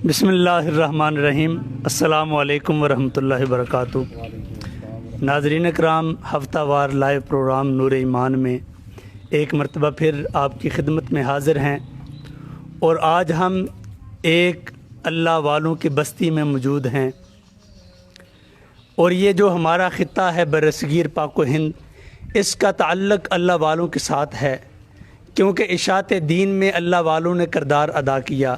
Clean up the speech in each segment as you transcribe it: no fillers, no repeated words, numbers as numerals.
بسم اللہ الرحمن الرحیم۔ السلام علیکم ورحمۃ اللہ وبرکاتہ۔ ناظرین اکرام، ہفتہ وار لائیو پروگرام نور ایمان میں ایک مرتبہ پھر آپ کی خدمت میں حاضر ہیں، اور آج ہم ایک اللہ والوں کی بستی میں موجود ہیں، اور یہ جو ہمارا خطہ ہے برصغیر پاک و ہند، اس کا تعلق اللہ والوں کے ساتھ ہے، کیونکہ اشاعت دین میں اللہ والوں نے کردار ادا کیا۔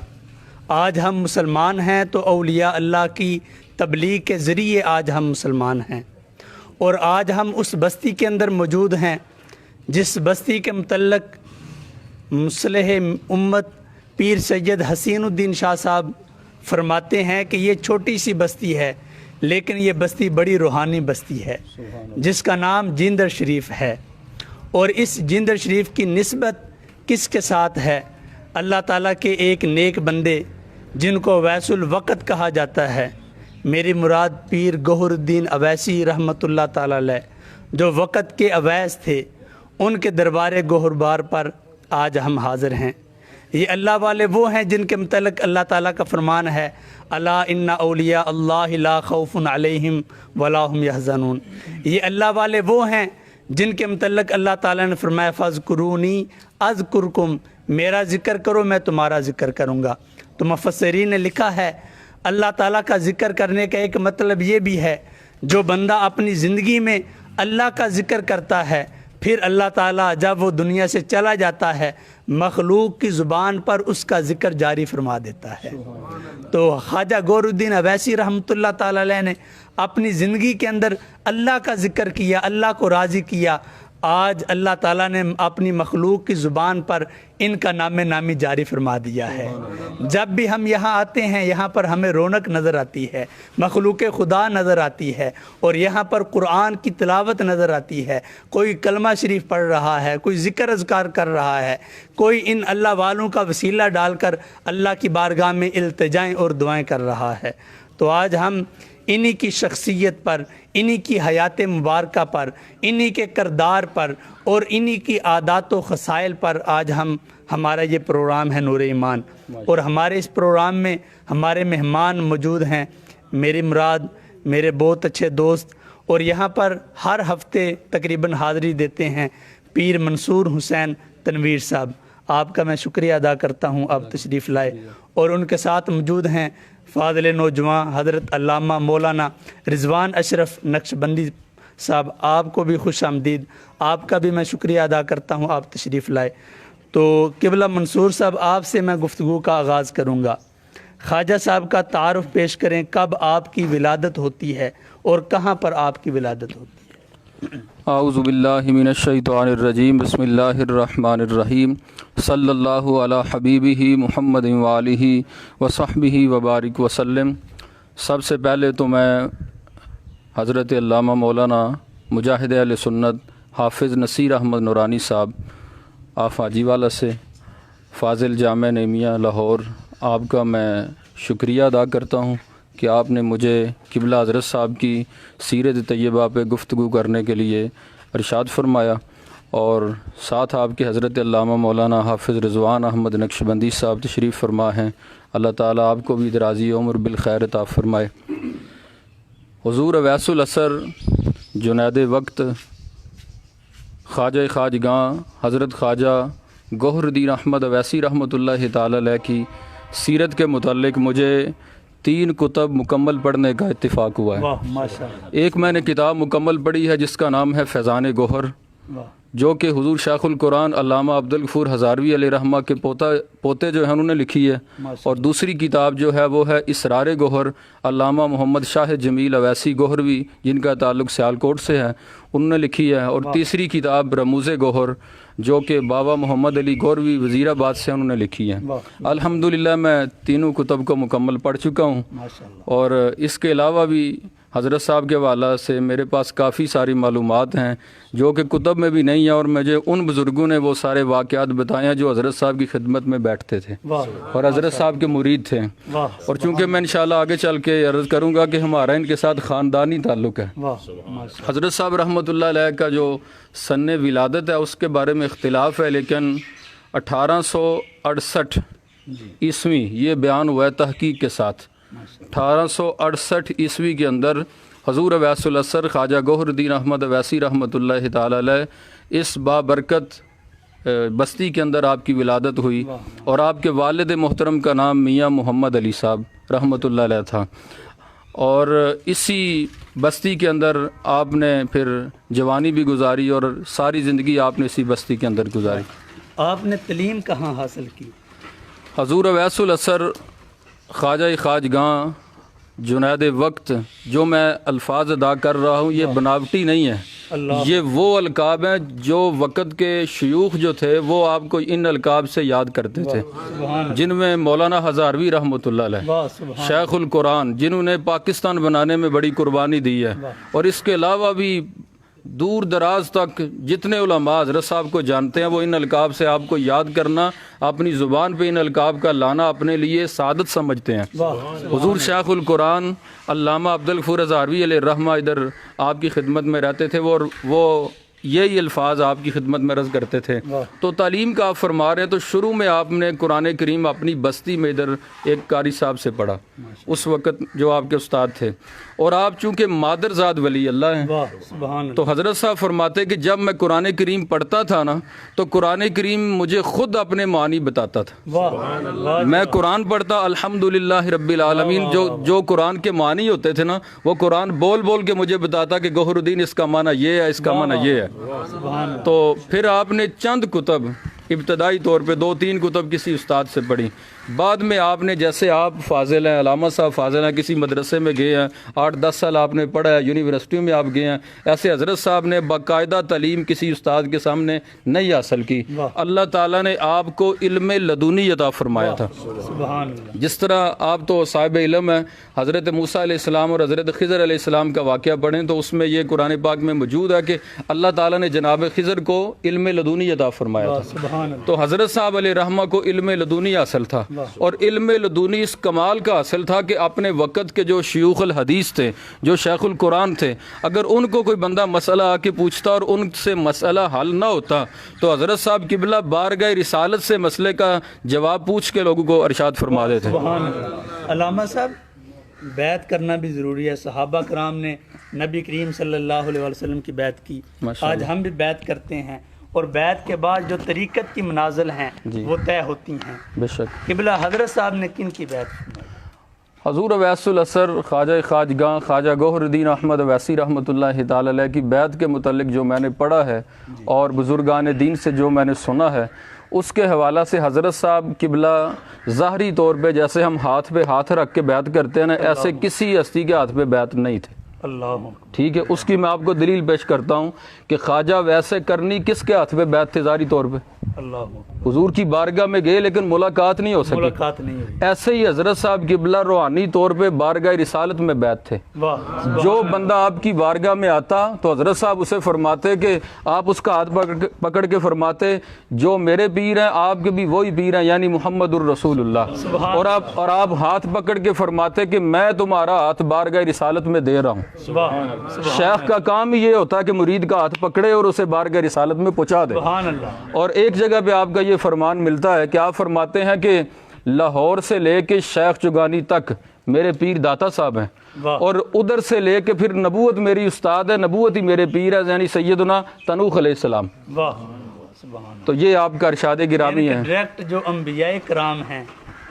آج ہم مسلمان ہیں تو اولیاء اللہ کی تبلیغ کے ذریعے آج ہم مسلمان ہیں، اور آج ہم اس بستی کے اندر موجود ہیں جس بستی کے متعلق مصلح امت پیر سید حسین الدین شاہ صاحب فرماتے ہیں کہ یہ چھوٹی سی بستی ہے، لیکن یہ بستی بڑی روحانی بستی ہے، جس کا نام جیندر شریف ہے۔ اور اس جیندر شریف کی نسبت کس کے ساتھ ہے؟ اللہ تعالیٰ کے ایک نیک بندے جن کو اویس الوقت کہا جاتا ہے، میری مراد پیر گوہر الدین اویسی رحمۃ اللہ تعالیٰ علیہ، جو وقت کے اویس تھے، ان کے دربار گوہربار پر آج ہم حاضر ہیں۔ یہ اللہ والے وہ ہیں جن کے متعلق اللہ تعالیٰ کا فرمان ہے، الا ان اولیاء اللہ لا خوف علیہم ولا هم یحزنون۔ یہ اللہ والے وہ ہیں جن کے متعلق اللہ تعالیٰ نے فرمایا فاذکرونی اذکرکم، میرا ذکر کرو میں تمہارا ذکر کروں گا۔ تو مفسرین نے لکھا ہے اللہ تعالیٰ کا ذکر کرنے کا ایک مطلب یہ بھی ہے، جو بندہ اپنی زندگی میں اللہ کا ذکر کرتا ہے، پھر اللہ تعالیٰ جب وہ دنیا سے چلا جاتا ہے، مخلوق کی زبان پر اس کا ذکر جاری فرما دیتا ہے۔ تو خواجہ گوہر الدین اویسی رحمۃ اللہ تعالیٰ علیہ نے اپنی زندگی کے اندر اللہ کا ذکر کیا، اللہ کو راضی کیا۔ آج اللہ تعالیٰ نے اپنی مخلوق کی زبان پر ان کا نام نامی جاری فرما دیا ہے۔ جب بھی ہم یہاں آتے ہیں، یہاں پر ہمیں رونق نظر آتی ہے، مخلوق خدا نظر آتی ہے، اور یہاں پر قرآن کی تلاوت نظر آتی ہے، کوئی کلمہ شریف پڑھ رہا ہے، کوئی ذکر اذکار کر رہا ہے، کوئی ان اللہ والوں کا وسیلہ ڈال کر اللہ کی بارگاہ میں التجائیں اور دعائیں کر رہا ہے۔ تو آج ہم انہی کی شخصیت پر، انہی کی حیات مبارکہ پر، انہی کے کردار پر اور انہی کی عادات و خصائل پر آج ہمارا یہ پروگرام ہے نور ایمان۔ اور ہمارے اس پروگرام میں ہمارے مہمان موجود ہیں، میری مراد میرے بہت اچھے دوست، اور یہاں پر ہر ہفتے تقریباً حاضری دیتے ہیں پیر منصور حسین تنویر صاحب۔ آپ کا میں شکریہ ادا کرتا ہوں، آپ تشریف لائے۔ اور ان کے ساتھ موجود ہیں فاضل نوجوان حضرت علامہ مولانا رضوان اشرف نقشبندی صاحب، آپ کو بھی خوش آمدید، آپ کا بھی میں شکریہ ادا کرتا ہوں، آپ تشریف لائے۔ تو قبلہ منصور صاحب، آپ سے میں گفتگو کا آغاز کروں گا۔ خواجہ صاحب کا تعارف پیش کریں، کب آپ کی ولادت ہوتی ہے اور کہاں پر آپ کی ولادت ہوتی ہے؟ اعوذ باللہ من الشیطان الرجیم، بسم اللہ الرحمن الرحیم، صلی اللہ علی حبیبہ محمد وآلہ وصحبہ وبارک وسلم۔ سب سے پہلے تو میں حضرت علامہ مولانا مجاہد اہل سنت حافظ نصیر احمد نورانی صاحب آف حاجی والا سے فاضل جامع نعمیہ لاہور، آپ کا میں شکریہ ادا کرتا ہوں کہ آپ نے مجھے قبلہ حضرت صاحب کی سیرت طیبہ پہ گفتگو کرنے کے لیے ارشاد فرمایا، اور ساتھ آپ کے حضرت علامہ مولانا حافظ رضوان احمد نقشبندی صاحب تشریف فرما ہیں۔ اللہ تعالیٰ آپ کو بھی درازی عمر بالخیر عطا فرمائے۔ حضور اویس العصر، جنید وقت، خواجہ خواجگاں حضرت خواجہ گوہر الدین احمد اویسی رحمۃ اللہ تعالیٰ علیہ کی سیرت کے متعلق مجھے 3 کتب مکمل پڑھنے کا اتفاق ہوا ہے۔ ایک میں نے کتاب مکمل پڑھی ہے جس کا نام ہے فیضان گوہر، جو کہ حضور شیخ القرآن علامہ عبدالغفور ہزاروی علیہ رحمہ کے پوتے جو ہیں انہوں نے لکھی ہے، اور دوسری کتاب جو ہے وہ ہے اسرار گوہر، علامہ محمد شاہ جمیل اویسی گوہروی جن کا تعلق سیالکوٹ سے ہے، انہوں نے لکھی ہے، اور تیسری کتاب رموز گوہر جو کہ بابا محمد علی گوہروی وزیر آباد سے انہوں نے لکھی ہے۔ الحمدللہ میں تینوں کتب کو مکمل پڑھ چکا ہوں، اور اس کے علاوہ بھی حضرت صاحب کے حوالہ سے میرے پاس کافی ساری معلومات ہیں جو کہ کتب میں بھی نہیں ہیں، اور مجھے ان بزرگوں نے وہ سارے واقعات بتائے ہیں جو حضرت صاحب کی خدمت میں بیٹھتے تھے اور حضرت صاحب کے مرید تھے۔ اور چونکہ میں انشاءاللہ آگے چل کے عرض کروں گا کہ ہمارا ان کے ساتھ خاندانی تعلق ہے۔ حضرت صاحب رحمۃ اللہ علیہ کا جو سن ولادت ہے اس کے بارے میں اختلاف ہے، لیکن 1868 عیسوی یہ بیان ہوا ہے تحقیق کے ساتھ 1868 عیسوی کے اندر حضور اویس الاثر خواجہ گوہر الدین احمد اویسی رحمۃ اللہ تعالی علیہ اس بابرکت بستی کے اندر آپ کی ولادت ہوئی، اور آپ کے والد محترم کا نام میاں محمد علی صاحب رحمۃ اللہ علیہ تھا، اور اسی بستی کے اندر آپ نے پھر جوانی بھی گزاری اور ساری زندگی آپ نے اسی بستی کے اندر گزاری۔ آپ نے تعلیم کہاں حاصل کی؟ حضور اویس الاثر خواجہ خواجگاں جنید وقت، جو میں الفاظ ادا کر رہا ہوں یہ بناوٹی نہیں ہے، یہ وہ القاب ہیں جو وقت کے شیوخ جو تھے وہ آپ کو ان القاب سے یاد کرتے تھے، جن میں مولانا ہزاروی رحمۃ اللہ علیہ، شیخ القرآن جنہوں نے پاکستان بنانے میں بڑی قربانی دی ہے، اور اس کے علاوہ بھی دور دراز تک جتنے علماء حضرت صاحب کو جانتے ہیں وہ ان القاب سے آپ کو یاد کرنا، اپنی زبان پہ ان القاب کا لانا اپنے لیے سعادت سمجھتے ہیں۔ حضور شیخ القرآن علامہ عبدالغفور ہزاروی علیہ الرحمہ ادھر آپ کی خدمت میں رہتے تھے، وہ یہی الفاظ آپ کی خدمت میں عرض کرتے تھے۔ تو تعلیم کا آپ فرما رہے ہیں، تو شروع میں آپ نے قرآن کریم اپنی بستی میں ادھر ایک قاری صاحب سے پڑھا، اس وقت جو آپ کے استاد تھے، اور آپ چونکہ مادرزاد ولی اللہ ہیں تو حضرت صاحب فرماتے کہ جب میں قرآن کریم پڑھتا تھا نا تو قرآن کریم مجھے خود اپنے معنی بتاتا تھا۔ میں قرآن پڑھتا الحمدللہ رب العالمین، جو قرآن کے معنی ہوتے تھے نا وہ قرآن بول بول کے مجھے بتاتا کہ گوہر الدین اس کا معنی یہ ہے، اس کا معنی یہ ہے۔ تو پھر آپ نے چند کتب ابتدائی طور پہ 2-3 کتب کسی استاد سے پڑھی، بعد میں آپ نے جیسے آپ فاضل ہیں، علامہ صاحب فاضل ہیں، کسی مدرسے میں گئے ہیں، 8-10 سال آپ نے پڑھا ہے، یونیورسٹیوں میں آپ گئے ہیں، ایسے حضرت صاحب نے باقاعدہ تعلیم کسی استاد کے سامنے نہیں حاصل کی۔ اللہ تعالیٰ نے آپ کو علم لدنی عطا فرمایا تھا، جس طرح آپ تو صاحب علم ہیں، حضرت موسیٰ علیہ السلام اور حضرت خضر علیہ السلام کا واقعہ پڑھیں تو اس میں یہ قرآن پاک میں موجود ہے کہ اللہ تعالیٰ نے جناب خضر کو علم لدنی عطا فرمایا تھا، تو حضرت صاحب علیہ رحمہ کو علم لدنی حاصل تھا، اور علم لدنی اس کمال کا حاصل تھا کہ اپنے وقت کے جو شیوخ الحدیث تھے، جو شیخ القرآن تھے، اگر ان کو کوئی بندہ مسئلہ آ کے پوچھتا اور ان سے مسئلہ حل نہ ہوتا تو حضرت صاحب قبلہ بارگاہ رسالت سے مسئلے کا جواب پوچھ کے لوگوں کو ارشاد فرما دیتے۔ علامہ صاحب بیعت کرنا بھی ضروری ہے، صحابہ کرام نے نبی کریم صلی اللہ علیہ وسلم کی بیعت کی، آج ہم بھی بیعت کرتے ہیں، اور بیعت کے بعد جو طریقت کی منازل ہیں وہ طے ہوتی ہیں۔ بے شک قبلہ حضرت صاحب نے کن کی بیعت کی؟ حضور اویس الاثر خواجہ خواجگاں خواجہ گوہر الدین احمد اویسی رحمۃ اللہ تعالی علیہ کی بیعت کے متعلق جو میں نے پڑھا ہے اور بزرگان دین سے جو میں نے سنا ہے، اس کے حوالہ سے حضرت صاحب قبلہ ظاہری طور پہ جیسے ہم ہاتھ پہ ہاتھ رکھ کے بیعت کرتے ہیں نا، ایسے کسی ہستی کے ہاتھ پہ بیعت نہیں تھے۔ اللہ ٹھیک ہے، اس کی میں آپ کو دلیل پیش کرتا ہوں کہ خواجہ ویسے کرنی کس کے ہاتھ پہ بیعت تھے ظاہری طور پہ؟ اللہ حضور کی بارگاہ میں گئے لیکن ملاقات نہیں ہو سکی، ملاقات نہیں ہوئی۔ ایسے ہی حضرت صاحب قبلہ روحانی طور پہ بارگاہ رسالت میں بیعت تھے۔ جو بندہ آپ کی بارگاہ میں آتا تو حضرت صاحب اسے فرماتے کہ آپ اس کا ہاتھ پکڑ کے فرماتے جو میرے پیر ہیں آپ کے بھی وہی پیر ہیں، یعنی محمد الرسول اللہ، اور آپ ہاتھ پکڑ کے فرماتے کہ میں تمہارا ہاتھ بارگاہ رسالت میں دے رہا ہوں۔ شیخ کا کام ہی یہ ہوتا ہے کہ مرید کا ہاتھ پکڑے اور اسے بارگاہ رسالت میں پہنچا دے۔ اور ایک جگہ پہ آپ کا یہ فرمان ملتا ہے کہ آپ فرماتے ہیں کہ لاہور سے لے کے شیخ چگانی تک میرے پیر داتا صاحب ہیں، اور ادھر سے لے کے پھر نبوت میری استاد ہے، نبوت ہی میرے پیر ہے، یعنی سیدنا تنوخ علیہ السلام۔ تو یہ آپ کا ارشاد گرامی ہے، ڈائریکٹ جو انبیاء کرام ہیں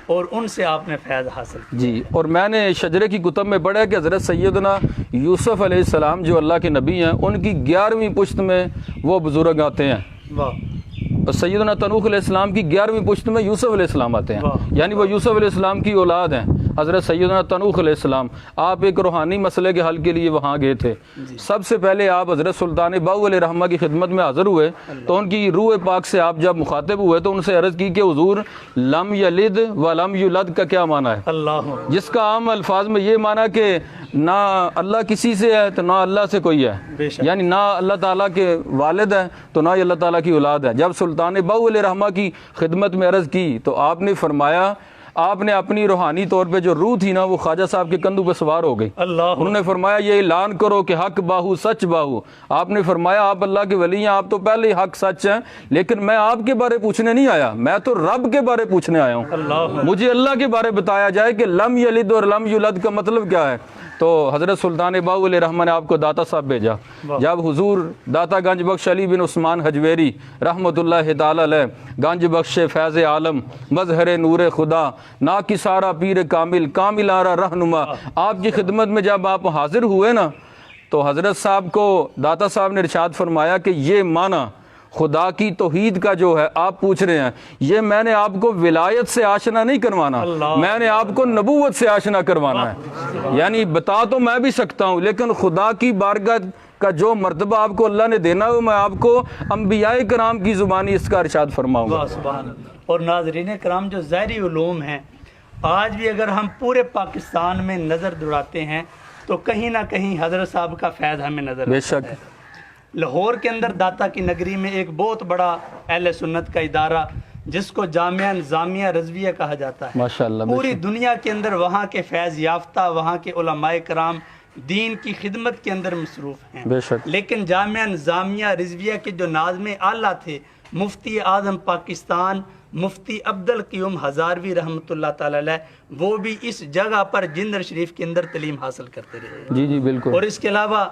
اور ان سے آپ نے فیض حاصل کیا۔ جی، اور میں نے شجرے کی کتب میں پڑھا کہ حضرت سیدنا یوسف علیہ السلام جو اللہ کے نبی ہیں، ان کی 11ویں پشت میں وہ بزرگ آتے ہیں، اور سیدنا تنوخ علیہ السلام کی 11ویں پشت میں یوسف علیہ السلام آتے ہیں، یعنی وہ یوسف علیہ السلام کی اولاد ہیں حضرت سیدنا تنوخ علیہ السلام۔ آپ ایک روحانی مسئلے کے حل کے لیے وہاں گئے تھے، سب سے پہلے آپ حضرت سلطان باؤ علیہ رحمہ کی خدمت میں حاضر ہوئے تو ان کی روح پاک سے آپ جب مخاطب ہوئے تو ان سے عرض کی کہ حضور لم یلد و لم یولد کا کیا معنی ہے؟ اللہ، جس کا عام الفاظ میں یہ معنی کہ نہ اللہ کسی سے ہے تو نہ اللہ سے کوئی ہے، یعنی نہ اللہ تعالیٰ کے والد ہے تو نہ ہی اللہ تعالیٰ کی اولاد ہے۔ جب سلطان باؤ علیہ رحمہ کی خدمت میں عرض کی تو آپ نے فرمایا آپ نے اپنی روحانی طور پہ جو روح تھی نا وہ خواجہ صاحب کے کندھوں پہ سوار ہو گئی. انہوں نے فرمایا یہ اعلان کرو کہ حق باہو سچ باہو. آپ نے فرمایا آپ اللہ کے ولی ہیں, آپ تو پہلے ہی حق سچ ہیں, لیکن میں آپ کے بارے پوچھنے نہیں آیا, میں تو رب کے بارے پوچھنے آیا ہوں. مجھے اللہ کے بارے بتایا جائے کہ لم یلد اور لم یولد کا مطلب کیا ہے. تو حضرت سلطان باہو علیہ رحمہ نے آپ کو داتا صاحب بھیجا. جب حضور داتا گنج بخش علی بن عثمان حجویری رحمۃ اللہ تعالی علیہ, گنج بخش فیض عالم, مظہر نور خدا, نا کسارا پیر کامل, کامل آرا رہنما, آپ کی خدمت میں جب آپ حاضر ہوئے نا تو حضرت صاحب کو داتا صاحب نے ارشاد فرمایا کہ یہ معنی خدا کی توحید کا جو ہے آپ پوچھ رہے ہیں, یہ میں نے آپ کو ولایت سے آشنا نہیں کروانا, میں نے آپ کو نبوت سے آشنا کروانا ہے. یعنی بتا تو میں بھی سکتا ہوں, لیکن خدا کی بارگاہ کا جو مرتبہ آپ کو اللہ نے دینا ہے میں آپ کو انبیاء کرام کی زبانی اس کا ارشاد فرماؤں گا. سبحان اللہ. اور ناظرین کرام, جو ظاہری علوم ہیں آج بھی اگر ہم پورے پاکستان میں نظر دوڑاتے ہیں تو کہیں نہ کہیں حضرت صاحب کا فیض ہمیں نظر بے آتا شک. ہے. لاہور کے اندر داتا کی نگری میں ایک بہت بڑا اہل سنت کا ادارہ جس کو جامعہ نظامیہ رضویہ کہا جاتا ہے, ماشاءاللہ, پوری دنیا کے اندر وہاں کے فیض یافتہ, وہاں کے علماء کرام دین کی خدمت کے اندر مصروف ہیں. بے شک. لیکن جامعہ نظامیہ رضویہ کے جو ناظم اعلیٰ تھے, مفتی اعظم پاکستان مفتی عبدالقیوم ہزاروی رحمۃ اللہ تعالی علیہ, وہ بھی اس جگہ پر جندر شریف کے اندر تعلیم حاصل کرتے رہے. جی جی بالکل. اور اس کے علاوہ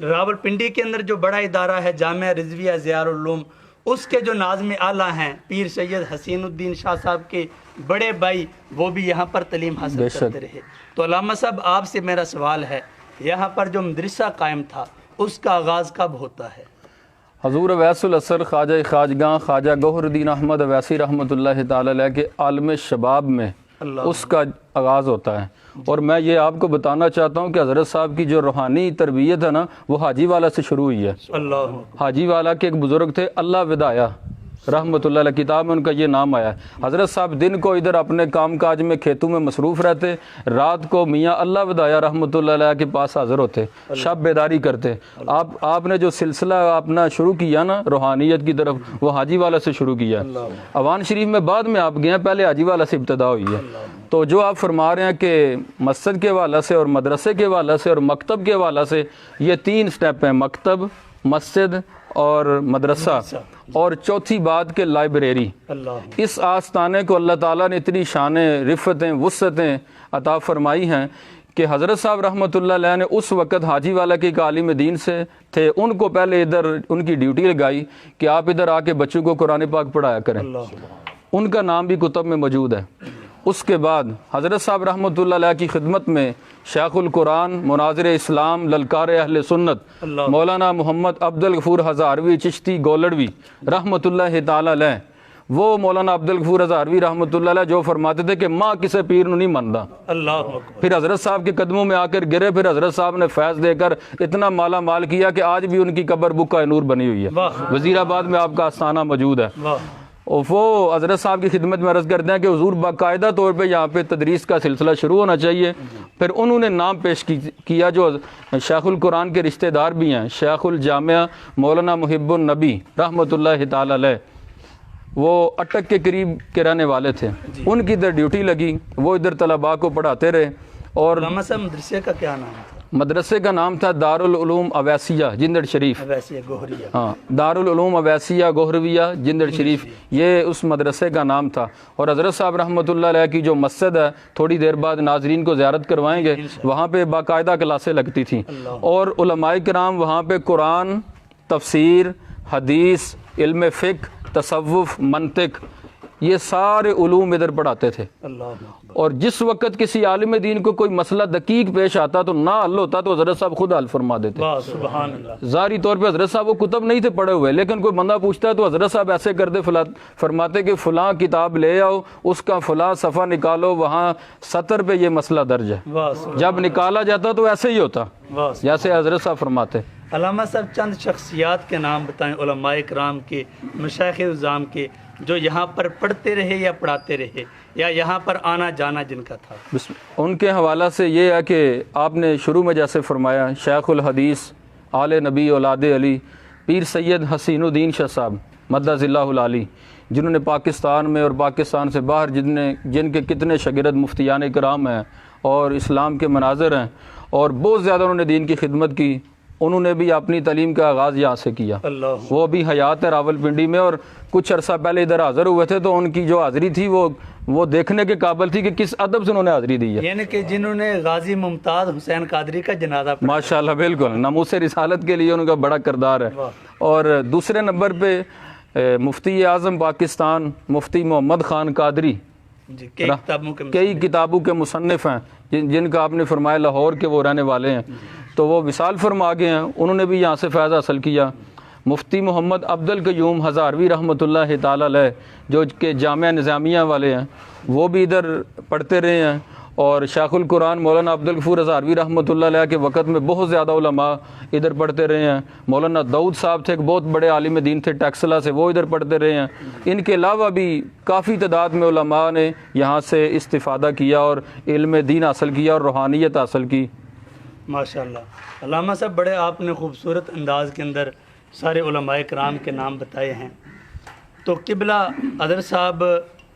راول پنڈی کے اندر جو بڑا ادارہ ہے جامعہ رضویہ ضیاء العلوم, اس کے جو ناظم اعلیٰ ہیں پیر سید حسین الدین شاہ صاحب کے بڑے بھائی, وہ بھی یہاں پر تعلیم حاصل کرتے رہے. تو علامہ صاحب آپ سے میرا سوال ہے, یہاں پر جو مدرسہ قائم تھا اس کا آغاز کب ہوتا ہے؟ حضور اویس الاثر خواجہ خواجگاں خواجہ گوہر الدین احمد اویسی رحمۃ اللہ تعالی علیہ کے عالم شباب میں اس کا آغاز ہوتا ہے. اور میں یہ آپ کو بتانا چاہتا ہوں کہ حضرت صاحب کی جو روحانی تربیت ہے نا وہ حاجی والا سے شروع ہوئی ہے. حاجی والا کے ایک بزرگ تھے اللہ ودایا رحمۃ اللہ علیہ, کتاب میں ان کا یہ نام آیا ہے. حضرت صاحب دن کو ادھر اپنے کام کاج میں کھیتوں میں مصروف رہتے, رات کو میاں اللہ ودایا رحمۃ اللہ علیہ کے پاس حاضر ہوتے, شب بیداری کرتے. آپ نے جو سلسلہ اپنا شروع کیا نا روحانیت کی طرف, وہ حاجی والا سے شروع کیا. اوان شریف میں بعد میں آپ گئے ہیں, پہلے حاجی والا سے ابتدا ہوئی ہے. تو جو آپ فرما رہے ہیں کہ مسجد کے حوالے سے اور مدرسے کے حوالے سے اور مکتب کے حوالے سے, یہ 3 سٹیپ ہیں, مکتب, مسجد اور مدرسہ, اور چوتھی بات کہ لائبریری. اس آستانے کو اللہ تعالیٰ نے اتنی شانیں, رفتیں, وسعتیں عطا فرمائی ہیں کہ حضرت صاحب رحمۃ اللہ علیہ نے اس وقت حاجی والا کے ایک عالم دین سے تھے, ان کو پہلے ادھر ان کی ڈیوٹی لگائی کہ آپ ادھر آ کے بچوں کو قرآن پاک پڑھایا کریں. ان کا نام بھی کتب میں موجود ہے. اس کے بعد حضرت صاحب رحمۃ اللہ علیہ کی خدمت میں شیخ القرآن, مناظر اسلام, للکار اہل سنت مولانا محمد عبدالغفور ہزاروی چشتی گولڑوی رحمۃ اللہ تعالی علیہ, وہ مولانا عبدالغفور ہزاروی رحمۃ اللہ علیہ جو فرماتے تھے کہ ماں کسے پیر نو نہیں مندا. پھر حضرت صاحب کے قدموں میں آ کر گرے, پھر حضرت صاحب نے فیض دے کر اتنا مالا مال کیا کہ آج بھی ان کی قبر بکا نور بنی ہوئی ہے. وزیر آباد میں آپ کا آستانہ موجود ہے. وہ حضرت صاحب کی خدمت میں عرض کرتے ہیں کہ حضور باقاعدہ طور پہ یہاں پہ تدریس کا سلسلہ شروع ہونا چاہیے. پھر انہوں نے نام پیش کیا جو شیخ القرآن کے رشتہ دار بھی ہیں, شیخ الجامعہ مولانا محب النبی رحمۃ اللہ تعالی علیہ, وہ اٹک کے قریب کے رہنے والے تھے. ان کی ادھر ڈیوٹی لگی, وہ ادھر طلباء کو پڑھاتے رہے. اور مدرسے کا کیا نام تھا؟ مدرسے کا نام تھا دارالعلوم اویسیہ جندر شریف. ہاں, دارالعلوم اویسیہ گوہرویہ جندر شریف, یہ اس مدرسے کا نام تھا. اور حضرت صاحب رحمۃ اللہ علیہ کی جو مسجد ہے, تھوڑی دیر بعد ناظرین کو زیارت کروائیں گے, وہاں پہ باقاعدہ کلاسیں لگتی تھیں. اور علماء کرام وہاں پہ قرآن, تفسیر, حدیث, علم فقہ, تصوف, منطق, یہ سارے علوم ادھر پڑھاتے تھے. اور جس وقت کسی عالم دین کو کوئی مسئلہ دقیق پیش آتا تو نہ حل ہوتا تو حضرت صاحب خود حل فرما دیتے. ظاہری طور پہ حضرت صاحب وہ کتب نہیں تھے پڑھے ہوئے, لیکن کوئی بندہ پوچھتا ہے تو حضرت صاحب ایسے کرتے فرماتے کہ فلاں کتاب لے آؤ, اس کا فلاں صفحہ نکالو, وہاں سطر پہ یہ مسئلہ درج ہے. جب نکالا جاتا تو ایسے ہی ہوتا جیسے حضرت صاحب فرماتے. علامہ صاحب چند شخصیات کے نام بتائیں علماء کرام کے, مشائخ اعظام کے, جو یہاں پر پڑھتے رہے یا پڑھاتے رہے یا یہاں پر آنا جانا جن کا تھا. ان کے حوالہ سے یہ ہے کہ آپ نے شروع میں جیسے فرمایا, شیخ الحدیث آل نبی اولاد علی پیر سید حسین الدین شاہ صاحب مدذ اللہ العالی، جنہوں نے پاکستان میں اور پاکستان سے باہر جن کے کتنے شاگرد مفتیان کرام ہیں اور اسلام کے مناظر ہیں، اور بہت زیادہ انہوں نے دین کی خدمت کی، انہوں نے بھی اپنی تعلیم کا آغاز یہاں سے کیا۔ وہ بھی حیات ہے راولپنڈی میں، اور کچھ عرصہ پہلے ادھر حاضر ہوئے تھے تو ان کی جو حاضری تھی وہ دیکھنے کے قابل تھی کہ کس ادب سے انہوں نے حاضری دی ہے، یعنی کہ جنہوں نے غازی ممتاز حسین قادری کا جنازہ پڑھا۔ ماشاءاللہ، بالکل ناموس رسالت کے لیے ان کا بڑا کردار ہے۔ اور دوسرے نمبر پہ مفتی اعظم پاکستان مفتی محمد خان قادری جی، کئی کتابوں کے مصنف ہیں، جن کا آپ نے فرمایا لاہور کے وہ رہنے والے ہیں، تو وہ وصال فرما گئے ہیں، انہوں نے بھی یہاں سے فیض حاصل کیا۔ مفتی محمد عبد القیوم ہزاروی رحمۃ اللہ تعالی علیہ جو کہ جامعہ نظامیہ والے ہیں، وہ بھی ادھر پڑھتے رہے ہیں، اور شیخ القرآن مولانا عبد الغفور ہزاروی رحمۃ اللہ علیہ کے وقت میں بہت زیادہ علماء ادھر پڑھتے رہے ہیں۔ مولانا داؤد صاحب تھے، ایک بہت بڑے عالم دین تھے ٹیکسلا سے، وہ ادھر پڑھتے رہے ہیں۔ ان کے علاوہ بھی کافی تعداد میں علماء نے یہاں سے استفادہ کیا اور علم دین حاصل کیا اور روحانیت حاصل کی۔ ماشاءاللہ علامہ صاحب، بڑے آپ نے خوبصورت انداز کے اندر سارے علماء کرام کے نام بتائے ہیں۔ تو قبلہ حضرت صاحب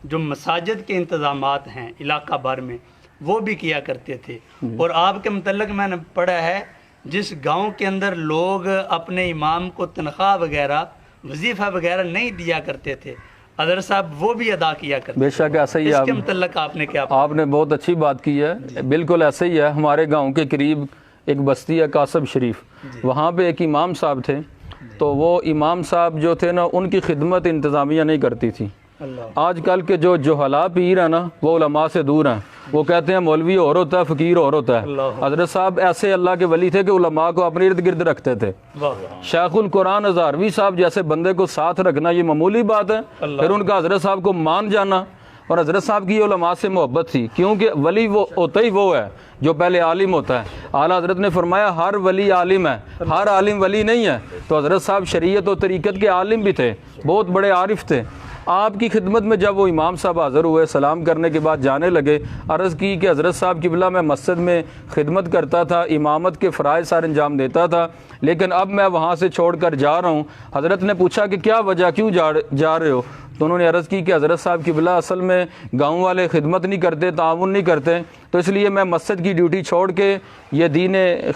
جو مساجد کے انتظامات ہیں علاقہ بھر میں وہ بھی کیا کرتے تھے، اور آپ کے متعلق میں نے پڑھا ہے جس گاؤں کے اندر لوگ اپنے امام کو تنخواہ وغیرہ وظیفہ وغیرہ نہیں دیا کرتے تھے، حضرت صاحب وہ بھی ادا کیا کرتے بے شک ایسا ہی ہے۔ اس کے متعلق آپ نے کیا؟ آپ نے بہت اچھی بات کی ہے، بالکل ایسا ہی ہے۔ ہمارے گاؤں کے قریب ایک بستی ہے قاسم شریف، وہاں پہ ایک امام صاحب تھے، تو وہ امام صاحب جو تھے نا، ان کی خدمت انتظامیہ نہیں کرتی تھی۔ آج کل کے جو جہلا پیر ہیں نا، وہ علماء سے دور ہیں، وہ کہتے ہیں مولوی اور ہوتا ہے فقیر اور ہوتا ہے۔ حضرت صاحب ایسے اللہ کے ولی تھے کہ علماء کو اپنے ارد گرد رکھتے تھے۔ شیخ القرآن ہزاروی صاحب جیسے بندے کو ساتھ رکھنا یہ معمولی بات ہے، پھر ان کا حضرت صاحب کو مان جانا، اور حضرت صاحب کی علماء سے محبت تھی، کیونکہ ولی وہ ہوتا ہی وہ ہے جو پہلے عالم ہوتا ہے۔ اعلیٰ حضرت نے فرمایا ہر ولی عالم ہے، ہر عالم ولی نہیں ہے، تو حضرت صاحب شریعت و طریقت کے عالم بھی تھے، بہت بڑے عارف تھے۔ آپ کی خدمت میں جب وہ امام صاحب حاضر ہوئے، سلام کرنے کے بعد جانے لگے، عرض کی کہ حضرت صاحب قبلہ میں مسجد میں خدمت کرتا تھا، امامت کے فرائض سر انجام دیتا تھا، لیکن اب میں وہاں سے چھوڑ کر جا رہا ہوں۔ حضرت نے پوچھا کہ کیا وجہ، کیوں جا رہے ہو؟ تو انہوں نے عرض کی کہ حضرت صاحب قبلہ اصل میں گاؤں والے خدمت نہیں کرتے، تعاون نہیں کرتے، تو اس لیے میں مسجد کی ڈیوٹی چھوڑ کے یہ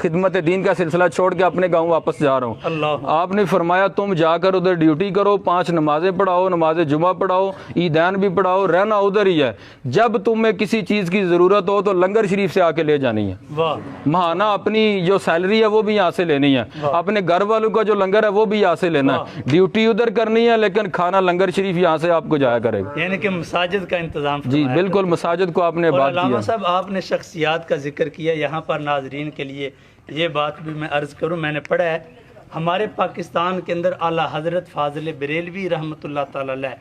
خدمت دین کا سلسلہ چھوڑ کے اپنے گاؤں واپس جا رہا ہوں۔ آپ نے فرمایا تم جا کر ادھر ڈیوٹی کرو، 5 نمازیں پڑھاؤ، نماز جمعہ پڑھاؤ، عیدین بھی پڑھاؤ، رہنا ادھر ہی ہے، جب تمہیں کسی چیز کی ضرورت ہو تو لنگر شریف سے آ کے لے جانی ہے، ماہانہ اپنی جو سیلری ہے وہ بھی یہاں سے لینی ہے، اپنے گھر والوں کا جو لنگر ہے وہ بھی یہاں سے لینا ہے، ڈیوٹی ادھر کرنی ہے لیکن کھانا لنگر شریف یہاں سے آپ کو جایا کرے گا۔ یعنی کہ مساجد کا انتظام جی بالکل، مساجد کو آپ نے بات کیا۔ علامہ صاحب آپ نے شخصیات کا ذکر کیا، یہاں پر ناظرین کے لیے یہ بات بھی میں عرض کروں، میں نے پڑھا ہے ہمارے پاکستان کے اندر اعلیٰ حضرت فاضل بریلوی رحمۃ اللہ تعالی علیہ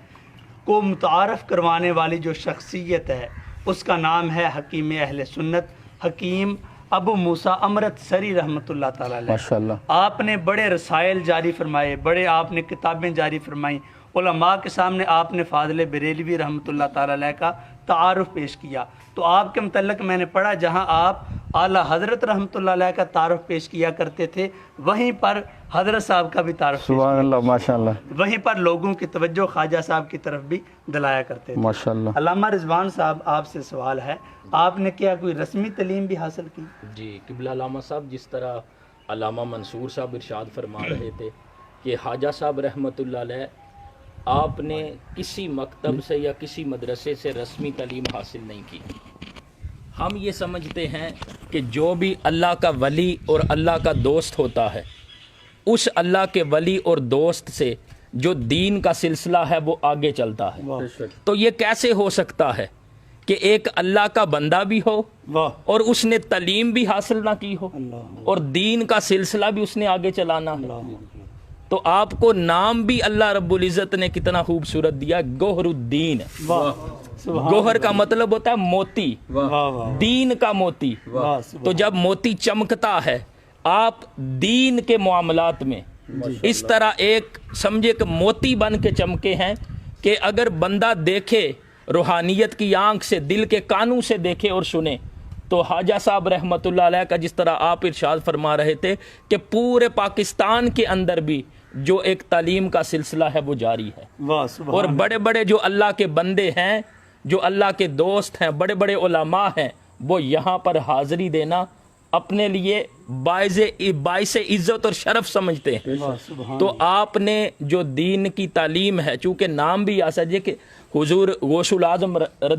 کو متعارف کروانے والی جو شخصیت ہے اس کا نام ہے حکیم اہل سنت حکیم ابو موسیٰ امرت سری رحمۃ اللہ تعالی علیہ۔ ماشاءاللہ آپ نے بڑے رسائل جاری فرمائے، بڑے آپ نے کتابیں جاری فرمائیں، علماء کے سامنے آپ نے فاضل بریلوی رحمۃ اللہ تعالی علیہ کا تعارف پیش کیا۔ تو آپ کے متعلق میں نے پڑھا جہاں آپ اعلیٰ حضرت رحمۃ اللہ علیہ کا تعارف پیش کیا کرتے تھے، وہیں پر حضرت صاحب کا بھی تعارف پیش سبحان اللہ، ماشاءاللہ، وہیں پر لوگوں کی توجہ خواجہ صاحب کی طرف بھی دلایا کرتے تھے۔ ماشاءاللہ۔ علامہ رضوان صاحب آپ سے سوال ہے، آپ نے کیا کوئی رسمی تعلیم بھی حاصل کی؟ جی قبلہ علامہ صاحب، جس طرح علامہ منصور صاحب ارشاد فرما رہے تھے کہ خواجہ صاحب رحمۃ اللہ علیہ آپ نے کسی مکتب سے یا کسی مدرسے سے رسمی تعلیم حاصل نہیں کی۔ ہم یہ سمجھتے ہیں کہ جو بھی اللہ کا ولی اور اللہ کا دوست ہوتا ہے، اس اللہ کے ولی اور دوست سے جو دین کا سلسلہ ہے وہ آگے چلتا ہے۔ تو یہ کیسے ہو سکتا ہے کہ ایک اللہ کا بندہ بھی ہو اور اس نے تعلیم بھی حاصل نہ کی ہو اور دین کا سلسلہ بھی اس نے آگے چلانا ہے؟ تو آپ کو نام بھی اللہ رب العزت نے کتنا خوبصورت دیا، گوہر الدین۔ گوہر کا مطلب ہوتا ہے موتی، دین کا موتی۔ تو جب موتی چمکتا ہے آپ دین کے معاملات میں اس طرح ایک سمجھے کہ موتی بن کے چمکے ہیں کہ اگر بندہ دیکھے روحانیت کی آنکھ سے، دل کے کانوں سے دیکھے اور سنے، تو خواجہ صاحب رحمۃ اللہ علیہ کا جس طرح آپ ارشاد فرما رہے تھے کہ پورے پاکستان کے اندر بھی جو ایک تعلیم کا سلسلہ ہے وہ جاری ہے. واہ سبحان اور بڑے بڑے جو اللہ کے بندے ہیں، جو اللہ کے دوست ہیں، بڑے بڑے علماء ہیں، وہ یہاں پر حاضری دینا اپنے لیے باعث عزت اور شرف سمجھتے ہیں. تو آپ نے جو دین کی تعلیم ہے، چونکہ نام بھی ایسا ہے کہ حضور غوث العظم